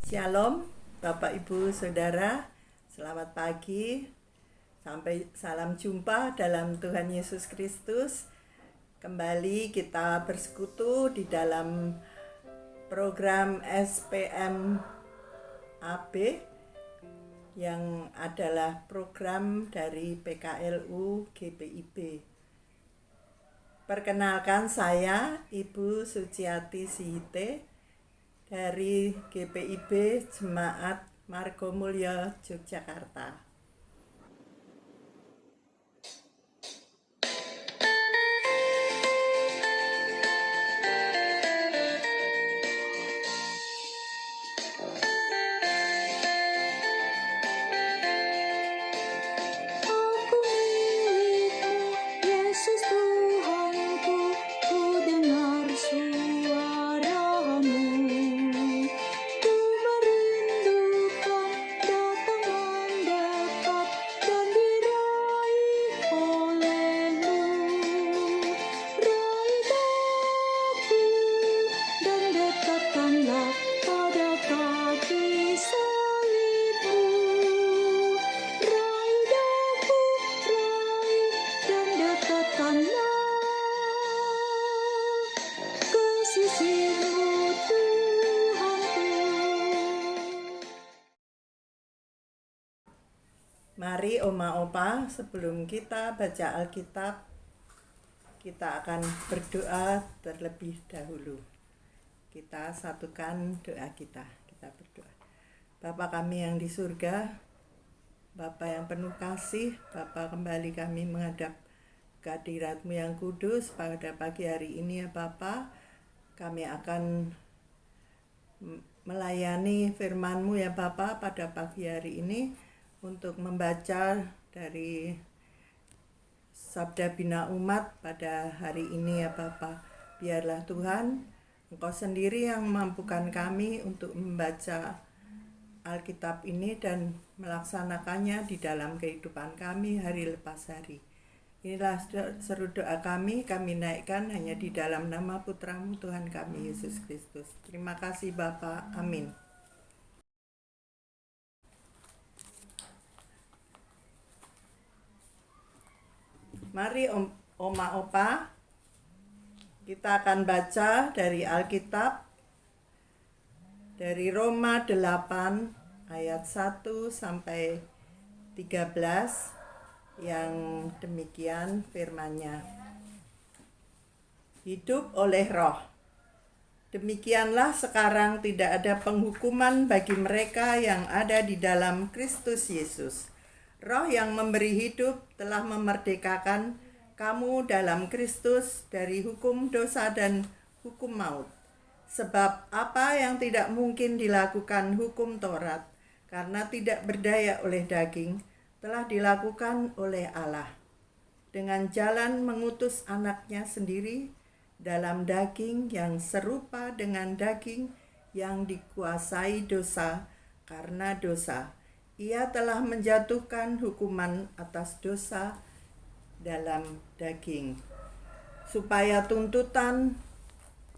Shalom, Bapak Ibu Saudara, selamat pagi. Sampai salam jumpa dalam Tuhan Yesus Kristus. Kembali kita bersekutu di dalam program SPM AB yang adalah program dari PKLU GPIB. Perkenalkan, saya Ibu Suciati Sihite dari GPIB Jemaat Margomulyo Yogyakarta. Mari Oma Opa, sebelum kita baca Alkitab, kita akan berdoa terlebih dahulu. Kita satukan doa kita berdoa. Bapa kami yang di surga, Bapa yang penuh kasih, Bapa, kembali kami menghadap kehadirat-Mu yang kudus pada pagi hari ini ya Bapa. Kami akan melayani firman-Mu ya Bapa pada pagi hari ini, untuk membaca dari Sabda Bina Umat pada hari ini ya Bapa. Biarlah Tuhan, Engkau sendiri yang memampukan kami untuk membaca Alkitab ini dan melaksanakannya di dalam kehidupan kami hari lepas hari. Inilah seru doa kami naikkan hanya di dalam nama Putra-Mu Tuhan kami Yesus Kristus. Terima kasih Bapa, amin. Mari Oma Opa, kita akan baca dari Alkitab dari Roma 8 ayat 1 sampai 13 yang demikian firman-Nya. Hidup oleh Roh. Demikianlah sekarang tidak ada penghukuman bagi mereka yang ada di dalam Kristus Yesus. Roh yang memberi hidup telah memerdekakan kamu dalam Kristus dari hukum dosa dan hukum maut. Sebab apa yang tidak mungkin dilakukan hukum Taurat, karena tidak berdaya oleh daging, telah dilakukan oleh Allah. Dengan jalan mengutus anaknya sendiri dalam daging yang serupa dengan daging yang dikuasai dosa karena dosa. Ia telah menjatuhkan hukuman atas dosa dalam daging, supaya tuntutan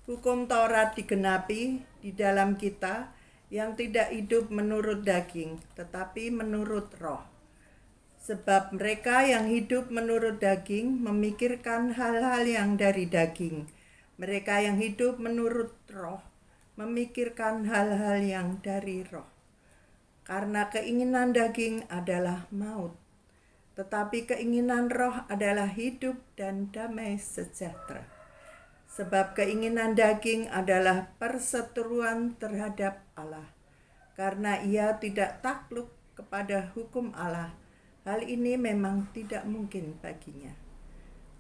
hukum Taurat digenapi di dalam kita yang tidak hidup menurut daging, tetapi menurut Roh. Sebab mereka yang hidup menurut daging memikirkan hal-hal yang dari daging. Mereka yang hidup menurut Roh memikirkan hal-hal yang dari Roh. Karena keinginan daging adalah maut, tetapi keinginan Roh adalah hidup dan damai sejahtera. Sebab keinginan daging adalah perseteruan terhadap Allah, karena ia tidak takluk kepada hukum Allah. Hal ini memang tidak mungkin baginya.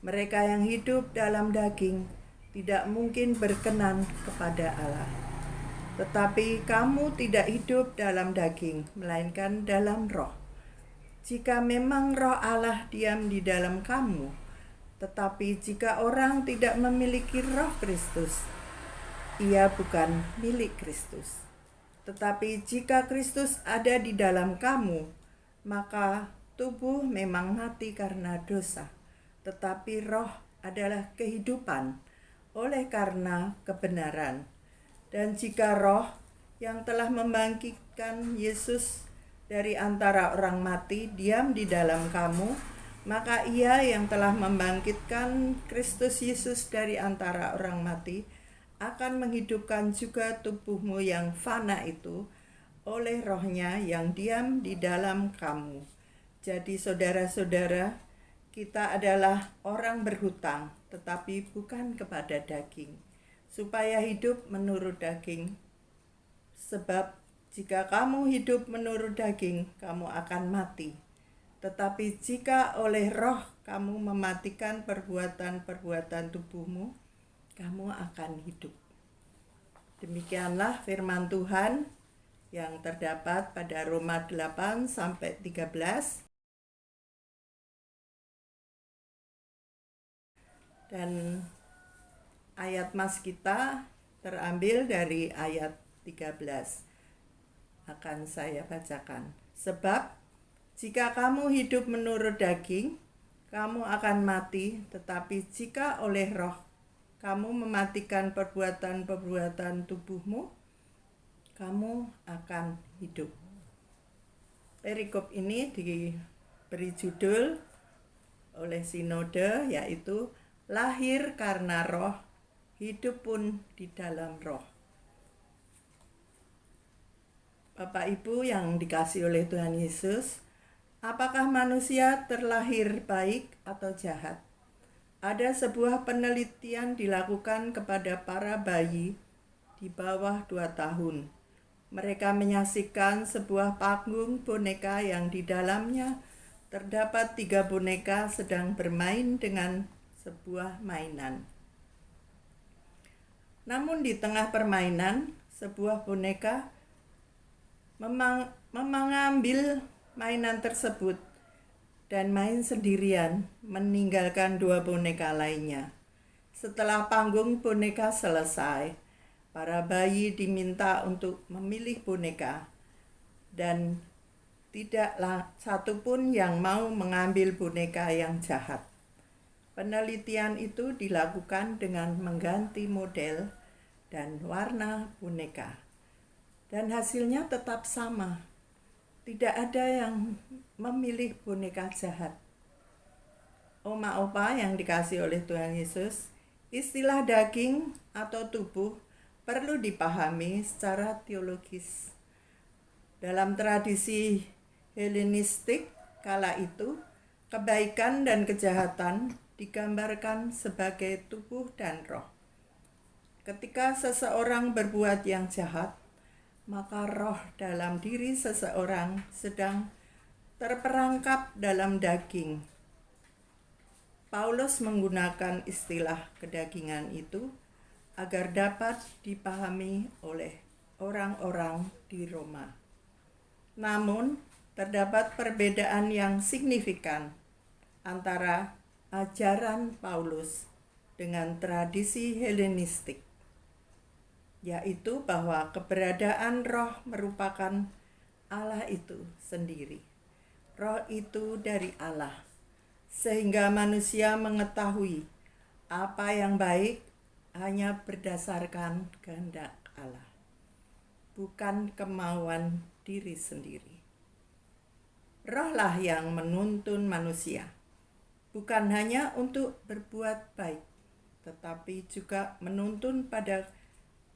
Mereka yang hidup dalam daging tidak mungkin berkenan kepada Allah. Tetapi kamu tidak hidup dalam daging, melainkan dalam Roh. Jika memang Roh Allah diam di dalam kamu, tetapi jika orang tidak memiliki Roh Kristus, ia bukan milik Kristus. Tetapi jika Kristus ada di dalam kamu, maka tubuh memang mati karena dosa, tetapi Roh adalah kehidupan oleh karena kebenaran. Dan jika Roh yang telah membangkitkan Yesus dari antara orang mati diam di dalam kamu, maka Ia yang telah membangkitkan Kristus Yesus dari antara orang mati akan menghidupkan juga tubuhmu yang fana itu oleh Roh-Nya yang diam di dalam kamu. Jadi saudara-saudara, kita adalah orang berhutang, tetapi bukan kepada daging, supaya hidup menurut daging. Sebab jika kamu hidup menurut daging, kamu akan mati. Tetapi jika oleh Roh kamu mematikan perbuatan-perbuatan tubuhmu, kamu akan hidup. Demikianlah firman Tuhan yang terdapat pada Roma 8-13. Dan ayat mas kita terambil dari ayat 13. Akan saya bacakan. Sebab jika kamu hidup menurut daging, kamu akan mati, tetapi jika oleh Roh kamu mematikan perbuatan-perbuatan tubuhmu, kamu akan hidup. Perikop ini diberi judul oleh sinode, yaitu lahir karena Roh, hidup pun di dalam Roh. Bapak Ibu yang dikasihi oleh Tuhan Yesus, apakah manusia terlahir baik atau jahat? Ada sebuah penelitian dilakukan kepada para bayi di bawah 2 tahun. Mereka menyaksikan sebuah panggung boneka yang di dalamnya terdapat 3 boneka sedang bermain dengan sebuah mainan. Namun di tengah permainan, sebuah boneka mengambil mainan tersebut dan main sendirian, meninggalkan 2 boneka lainnya. Setelah panggung boneka selesai, para bayi diminta untuk memilih boneka, dan tidaklah satupun yang mau mengambil boneka yang jahat. Penelitian itu dilakukan dengan mengganti model dan warna boneka, dan hasilnya tetap sama. Tidak ada yang memilih boneka jahat. Oma opa yang dikasihi oleh Tuhan Yesus, istilah daging atau tubuh perlu dipahami secara teologis. Dalam tradisi Helenistik kala itu, kebaikan dan kejahatan digambarkan sebagai tubuh dan roh. Ketika seseorang berbuat yang jahat, maka roh dalam diri seseorang sedang terperangkap dalam daging. Paulus menggunakan istilah kedagingan itu agar dapat dipahami oleh orang-orang di Roma. Namun, terdapat perbedaan yang signifikan antara ajaran Paulus dengan tradisi Helenistik, yaitu bahwa keberadaan roh merupakan Allah itu sendiri. Roh itu dari Allah, sehingga manusia mengetahui apa yang baik hanya berdasarkan kehendak Allah, bukan kemauan diri sendiri. Rohlah yang menuntun manusia, bukan hanya untuk berbuat baik, tetapi juga menuntun pada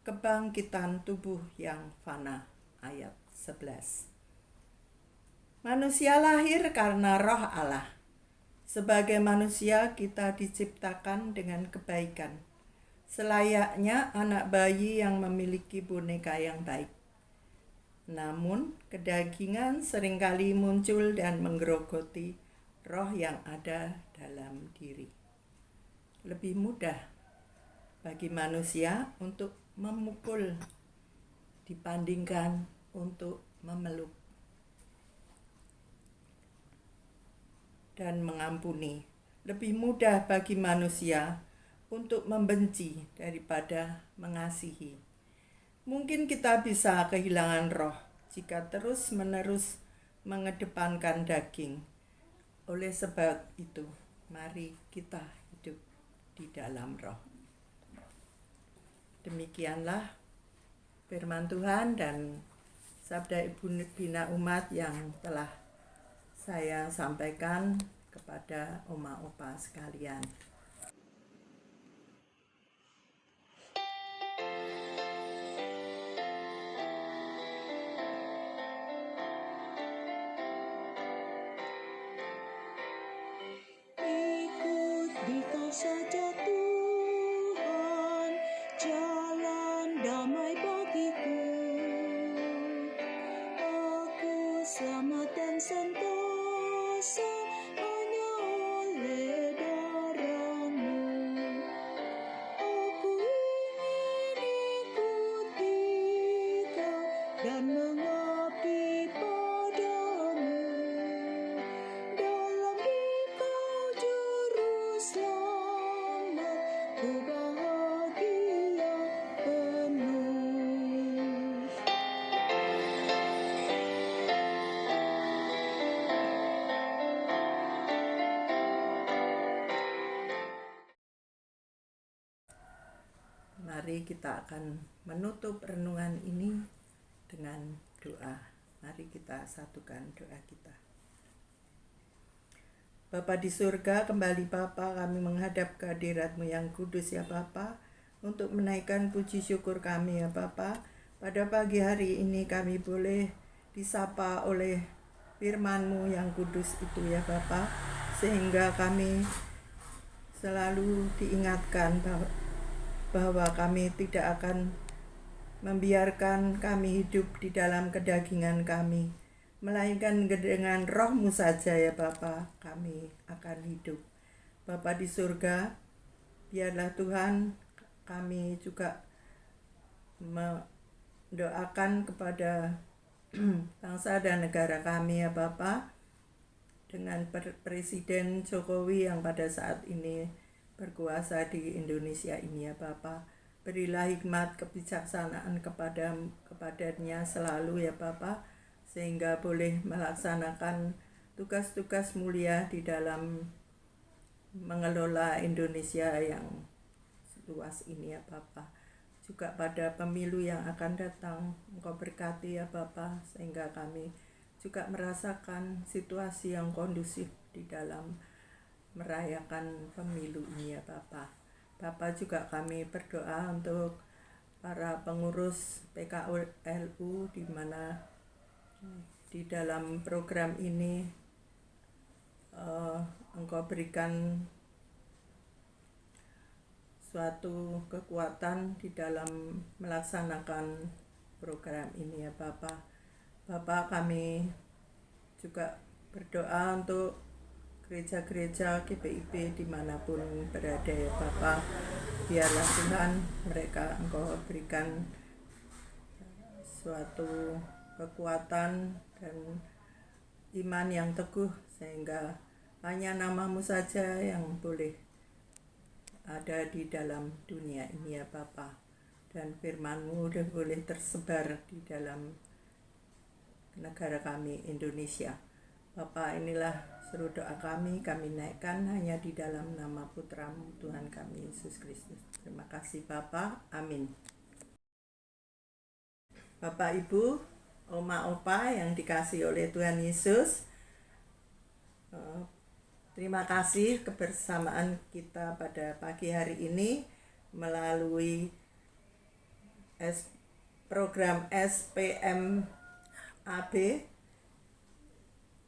kebangkitan tubuh yang fana. Ayat 11. Manusia lahir karena roh Allah. Sebagai manusia kita diciptakan dengan kebaikan, selayaknya anak bayi yang memiliki boneka yang baik. Namun kedagingan seringkali muncul dan menggerogoti roh yang ada dalam diri. Lebih mudah bagi manusia untuk memukul dibandingkan untuk memeluk dan mengampuni. Lebih mudah bagi manusia untuk membenci daripada mengasihi. Mungkin kita bisa kehilangan roh jika terus-menerus mengedepankan daging. Oleh sebab itu, mari kita hidup di dalam roh. Demikianlah firman Tuhan dan sabda Ibu Bina Umat yang telah saya sampaikan kepada Oma Opa sekalian. Ikut Dikau saja Tuhan, jalan damai bagiku. Aku selamat dan sentosa hanya oleh darah-Mu. Aku ingin ikut Dikau dan mengabdi padamu. Dalam Dikau juru selamat, ku bahagia penuh. Mari kita akan menutup renungan ini dengan doa. Mari kita satukan doa kita. Bapa di surga, kembali Bapa kami menghadap ke hadirat-Mu yang kudus ya Bapa, untuk menaikkan puji syukur kami ya Bapa. Pada pagi hari ini kami boleh disapa oleh firman-Mu yang kudus itu ya Bapa, sehingga kami selalu diingatkan bahwa kami tidak akan membiarkan kami hidup di dalam kedagingan kami, melainkan dengan Roh-Mu saja ya Bapa kami akan hidup. Bapa di surga, biarlah Tuhan kami juga mendoakan kepada bangsa dan negara kami ya Bapa, dengan Presiden Jokowi yang pada saat ini berkuasa di Indonesia ini ya Bapa. Berilah hikmat kebijaksanaan kepadanya selalu ya Bapa, sehingga boleh melaksanakan tugas-tugas mulia di dalam mengelola Indonesia yang luas ini ya Bapa. Juga pada pemilu yang akan datang, Engkau berkati ya Bapa, sehingga kami juga merasakan situasi yang kondusif di dalam merayakan pemilu ini ya Bapa. Bapa, juga kami berdoa untuk para pengurus PKLU di mana di dalam program ini Engkau berikan suatu kekuatan di dalam melaksanakan program ini ya Bapa. Bapa, kami juga berdoa untuk gereja-gereja GPIB dimanapun berada ya Bapa. Biarlah Tuhan mereka Engkau berikan suatu kekuatan dan iman yang teguh, sehingga hanya nama-Mu saja yang boleh ada di dalam dunia ini ya Bapa, dan firman-Mu boleh tersebar di dalam negara kami Indonesia. Bapa, inilah seluruh doa kami naikkan hanya di dalam nama Putra-Mu Tuhan kami Yesus Kristus. Terima kasih Bapa, amin. Bapak Ibu, Oma Opa yang dikasihi oleh Tuhan Yesus, terima kasih kebersamaan kita pada pagi hari ini melalui program SPMAB,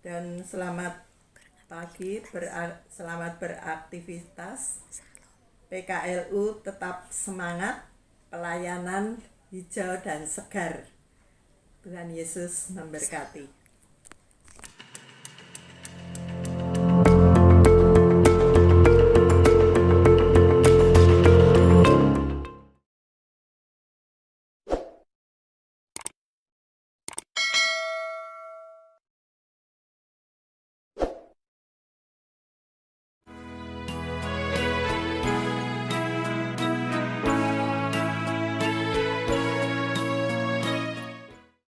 dan selamat pagi, selamat beraktivitas. PKLU tetap semangat, pelayanan hijau dan segar. Tuhan Yesus memberkati.